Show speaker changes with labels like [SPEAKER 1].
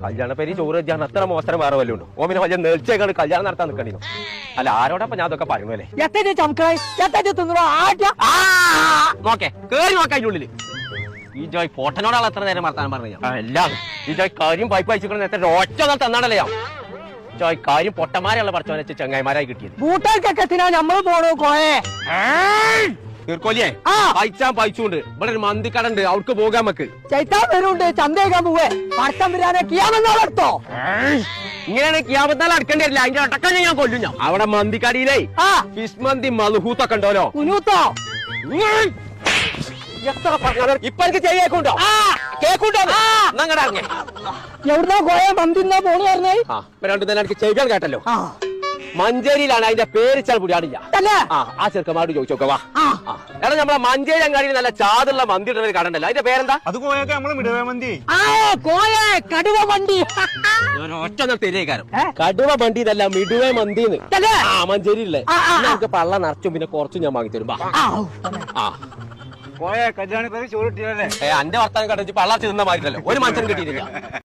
[SPEAKER 1] കല്യാണ പേര് ചോറ് വെച്ചാൽ അത്ര മോശം വേറെ വല്ലതും ഉണ്ടോ? ഓമിനെ വലിയ നേർച്ചയൊക്കെ കല്യാണം നടത്താൻ നിൽക്കണ്ടിരുന്നു. അല്ല ആരോടൊപ്പം ഞാൻ അതൊക്കെ പറയുന്നല്ലേ. നോക്കേ കേറി നോക്കാം അതിനുള്ളില്. ഈ ജോയ് ഫോട്ടനോടാണ് എത്ര നേരം വർത്താനം പറഞ്ഞു. എല്ലാം ഈ ജോയ് കാര്യം പൈപ്പ് അയച്ചിട്ട് നേരത്തെ ഒറ്റ നാൾ തന്നാടല്ലേ ഞാൻ. ജോയ് കാര്യം പൊട്ടന്മാരെയുള്ള പറച്ചോനെ വെച്ച് ചങ്ങായിമാരായി കിട്ടിയത്.
[SPEAKER 2] കൂട്ടുകാർക്കൊക്കെ നമ്മള് പോണു കോയെ
[SPEAKER 1] തീർക്കോലിയേ പൈച്ചാൻ പൈച്ചുണ്ട്. ഇവിടെ ഒരു മന്തിക്കട ഉണ്ട്, അവർക്ക് പോകാൻ നമുക്ക്.
[SPEAKER 2] ചൈത്താൻ വരുന്നുണ്ട്, ചന്തയേക്കാൻ പോവേ. പടക്കം വരാനെ കിയാമെന്നാളെടുത്തോ.
[SPEAKER 1] ഇങ്ങനെയാണ് കിയാമത്താൽ അടുക്കേണ്ടി വരില്ല. അതിന്റെ ഒട്ടക്കം ഞാൻ കൊല്ലും. ഞാൻ അവിടെ മന്തിക്കടിയിലേ ഫിഷ് മന്തി മധുഹൂത്തൊക്കെ ഉണ്ടല്ലോ.
[SPEAKER 2] കുനൂത്തോ
[SPEAKER 1] എത്ര പറഞ്ഞാലും ഇപ്പൊ എനിക്ക് കേക്കുണ്ടോ? കേക്കുണ്ടോ?
[SPEAKER 2] എവിടുന്നാ കോയ മന്തിന്നാ പോണി പറഞ്ഞേ.
[SPEAKER 1] രണ്ടു തന്നെ എനിക്ക് ചെയ്താൽ കേട്ടല്ലോ. മഞ്ചേരിയിലാണ് അതിന്റെ പേര് ചാൽ പുടിയാടില്ല. ആ ചെറുക്കന്മാരോട് ചോദിച്ചോക്കെ വാ. എടാ നമ്മളെ മഞ്ചേരി അങ്ങാടിയിൽ നല്ല ചാതുള്ള മന്തി ഇടുന്ന കടണ്ടല്ലോ, അതിന്റെ പേരെന്താ?
[SPEAKER 3] അത് കോയൊക്കെ നമ്മള് മിടുവ മന്തി.
[SPEAKER 2] കടുവ മന്തി.
[SPEAKER 1] ഒറ്റ തെരേക്കാരം കടുവ മന്തി ഇതല്ല, മിടുവ മന്തിന്ന്. മഞ്ചേരിയില്ലേ നമുക്ക് പള്ള നിറച്ചും പിന്നെ കുറച്ചും ഞാൻ വാങ്ങി തരുമ്പോ.
[SPEAKER 3] കോയ കല്യാണ പേര് ചോറ് കിട്ടിയല്ലേ?
[SPEAKER 1] അന്റെ വർത്താനം കണ്ടിച്ച് പള്ളാച്ച് തിന്ന മാറിയിട്ടല്ലോ ഒരു മനുഷ്യൻ കിട്ടിയിട്ടില്ല.